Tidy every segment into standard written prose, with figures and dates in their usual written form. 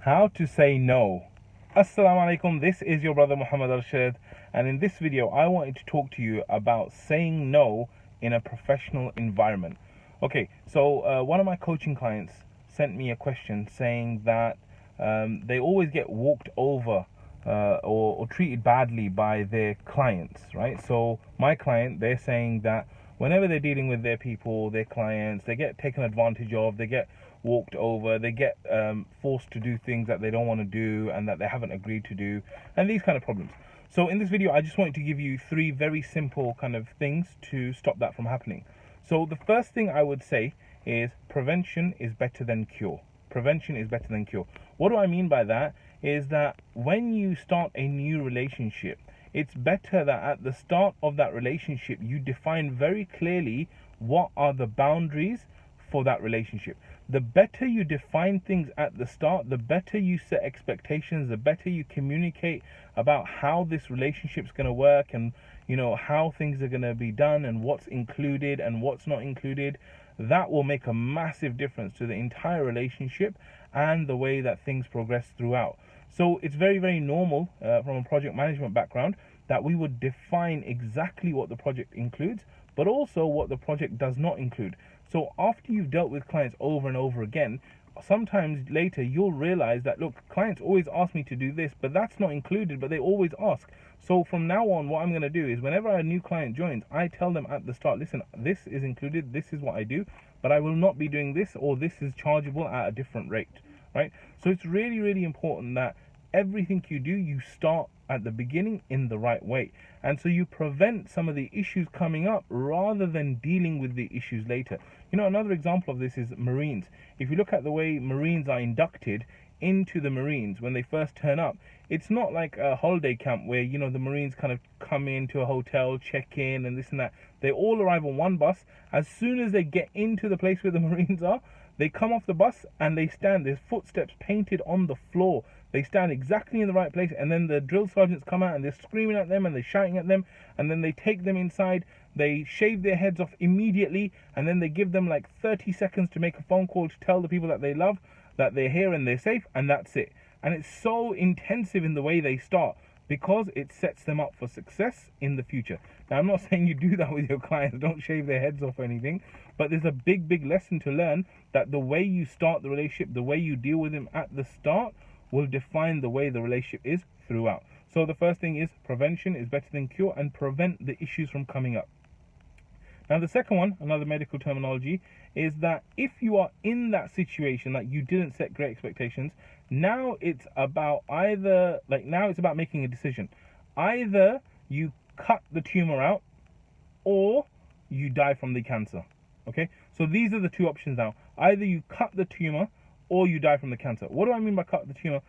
How to say no. Assalamu alaikum, this is your brother Mohammad Arshad, and in this video I wanted to talk to you about saying no in a professional environment. Okay, so one of my coaching clients sent me a question saying that they always get walked over or treated badly by their clients, right? So my client, they're saying that whenever they're dealing with their people, their clients, they get taken advantage of, they get walked over, they get forced to do things that they don't want to do and that they haven't agreed to do, and these kind of problems. So in this video, I just wanted to give you 3 very simple kind of things to stop that from happening. So the first thing I would say is prevention is better than cure. Prevention is better than cure. What do I mean by that? Is that when you start a new relationship, it's better that at the start of that relationship you define very clearly what are the boundaries for that relationship. The better you define things at the start, the better you set expectations, the better you communicate about how this relationship's going to work, and how things are going to be done and what's included and what's not included. That will make a massive difference to the entire relationship and the way that things progress throughout. So it's very, very normal from a project management background that we would define exactly what the project includes, but also what the project does not include. So after you've dealt with clients over and over again, sometimes later you'll realize that, look, clients always ask me to do this, but that's not included, but they always ask. So from now on, what I'm going to do is whenever a new client joins, I tell them at the start, listen, this is included, this is what I do, but I will not be doing this, or this is chargeable at a different rate, right? So it's really, really important that everything you do, you start at the beginning in the right way. And so you prevent some of the issues coming up rather than dealing with the issues later. Another example of this is Marines. If you look at the way Marines are inducted into the Marines when they first turn up, it's not like a holiday camp where, the Marines kind of come into a hotel, check in and this and that. They all arrive on one bus. As soon as they get into the place where the Marines are, they come off the bus and they stand. There's footsteps painted on the floor. They stand exactly in the right place, and then the drill sergeants come out and they're screaming at them and they're shouting at them, and then they take them inside. They shave their heads off immediately, and then they give them like 30 seconds to make a phone call to tell the people that they love that they're here and they're safe, and that's it. And it's so intensive in the way they start because it sets them up for success in the future. Now, I'm not saying you do that with your clients, don't shave their heads off or anything, but there's a big, big lesson to learn that the way you start the relationship, the way you deal with them at the start, will define the way the relationship is throughout. So the first thing is prevention is better than cure, and prevent the issues from coming up. Now the second one, another medical terminology, is that if you are in that situation that you didn't set great expectations, now it's about making a decision. Either you cut the tumor out or you die from the cancer. Okay, so these are the 2 options now. Either you cut the tumor or you die from the cancer. What do I mean by cut the tumor?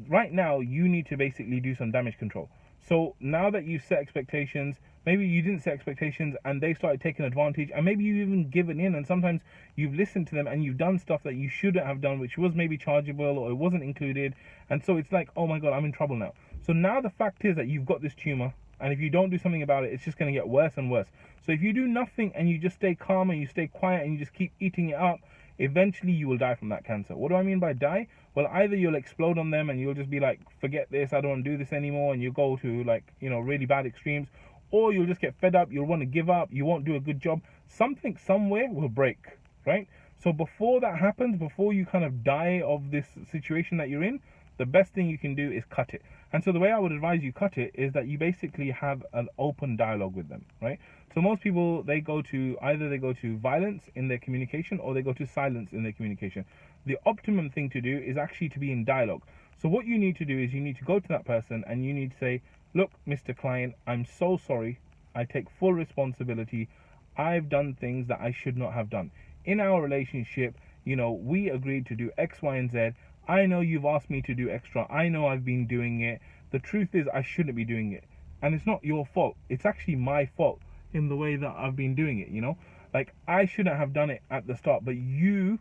Right now, you need to basically do some damage control. So now that you've set expectations, maybe you didn't set expectations and they started taking advantage, and maybe you've even given in, and sometimes you've listened to them and you've done stuff that you shouldn't have done, which was maybe chargeable or it wasn't included, and so it's like, oh my god, I'm in trouble now. So now the fact is that you've got this tumor, and if you don't do something about it, it's just going to get worse and worse. So if you do nothing and you just stay calm and you stay quiet and you just keep eating it up, eventually you will die from that cancer. What do I mean by die? Well, either you'll explode on them and you'll just be like, forget this, I don't want to do this anymore, and you go to really bad extremes, or you'll just get fed up, you'll want to give up, you won't do a good job. Something somewhere will break, right? So before that happens, before you kind of die of this situation that you're in, the best thing you can do is cut it. And so the way I would advise you cut it is that you basically have an open dialogue with them, right? So most people, they go to violence in their communication, or they go to silence in their communication. The optimum thing to do is actually to be in dialogue. So what you need to do is you need to go to that person and you need to say, look, Mr. Client, I'm so sorry. I take full responsibility. I've done things that I should not have done. In our relationship, we agreed to do X, Y, and Z. I know you've asked me to do extra. I know I've been doing it. The truth is I shouldn't be doing it. And it's not your fault. It's actually my fault in the way that I've been doing it, Like, I shouldn't have done it at the start, but you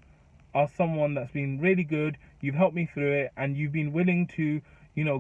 are someone that's been really good. You've helped me through it, and you've been willing to,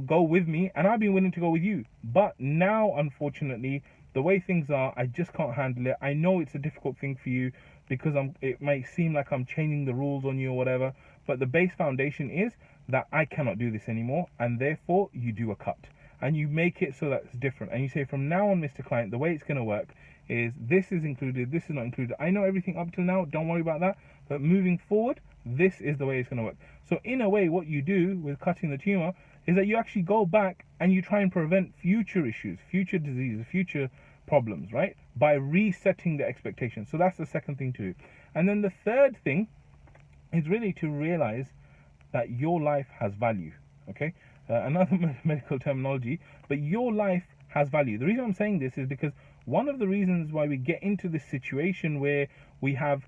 go with me, and I've been willing to go with you. But now, unfortunately, the way things are, I just can't handle it. I know it's a difficult thing for you because it may seem like I'm changing the rules on you or whatever, but the base foundation is that I cannot do this anymore, and therefore you do a cut. And you make it so that it's different. And you say, from now on, Mr. Client, the way it's going to work is this is included, this is not included. I know everything up till now, don't worry about that. But moving forward, this is the way it's going to work. So in a way, what you do with cutting the tumor is that you actually go back and you try and prevent future issues, future diseases, future problems, right? By resetting the expectations. So that's the second thing to do. And then the third thing is really to realize that your life has value, okay? Another medical terminology, but your life has value. The reason I'm saying this is because one of the reasons why we get into this situation where we have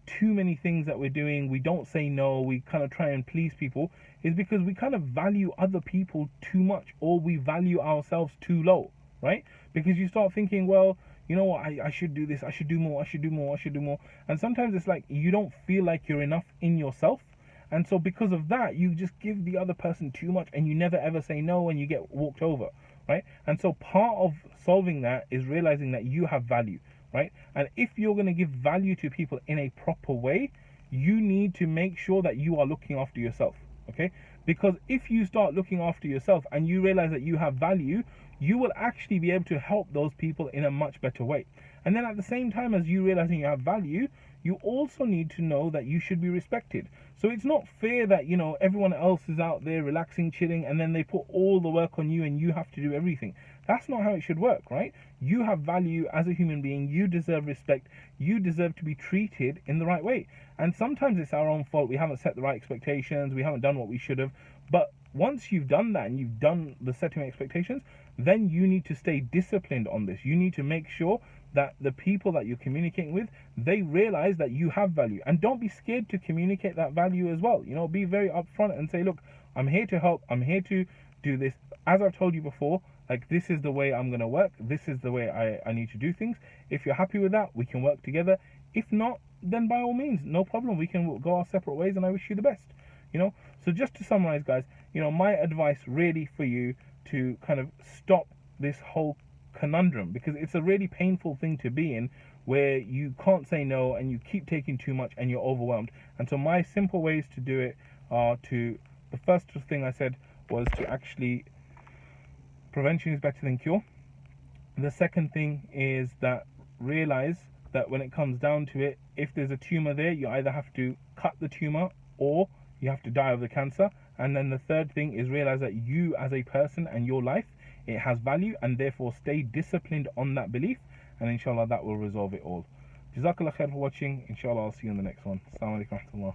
too many things that we're doing, we don't say no, we kind of try and please people, is because we kind of value other people too much, or we value ourselves too low, right? Because you start thinking, well, you know what, I should do this, I should do more, I should do more, I should do more. And sometimes it's like you don't feel like you're enough in yourself. And so because of that, you just give the other person too much, and you never ever say no, and you get walked over, right? And so part of solving that is realizing that you have value, right? And if you're going to give value to people in a proper way, you need to make sure that you are looking after yourself, okay? Because if you start looking after yourself and you realize that you have value, you will actually be able to help those people in a much better way. And then at the same time as you realizing you have value, you also need to know that you should be respected. So it's not fair that, you know, everyone else is out there relaxing, chilling, and then they put all the work on you and you have to do everything. That's not how it should work, right? You have value as a human being. You deserve respect. You deserve to be treated in the right way. And sometimes it's our own fault. We haven't set the right expectations. We haven't done what we should have. But once you've done that and you've done the setting expectations, then you need to stay disciplined on this. You need to make sure that the people that you're communicating with, they realize that you have value. And don't be scared to communicate that value as well. You know, be very upfront and say, look, I'm here to help. I'm here to do this. As I've told you before, like, this is the way I'm going to work. This is the way I need to do things. If you're happy with that, we can work together. If not, then by all means, no problem. We can go our separate ways, and I wish you the best. You know, so just to summarize, guys, you know, my advice really for you to kind of stop this whole conundrum, because it's a really painful thing to be in, where you can't say no and you keep taking too much and you're overwhelmed. And so my simple ways to do it are to, the first thing I said was to actually, prevention is better than cure. The second thing is that realize that when it comes down to it, if there's a tumor there, you either have to cut the tumor or you have to die of the cancer. And then the third thing is realize that you as a person and your life, it has value, and therefore stay disciplined on that belief, and inshallah that will resolve it all. Jazakallah khair for watching. Inshallah I'll see you in the next one. Assalamu alaikum wa rahmatullah.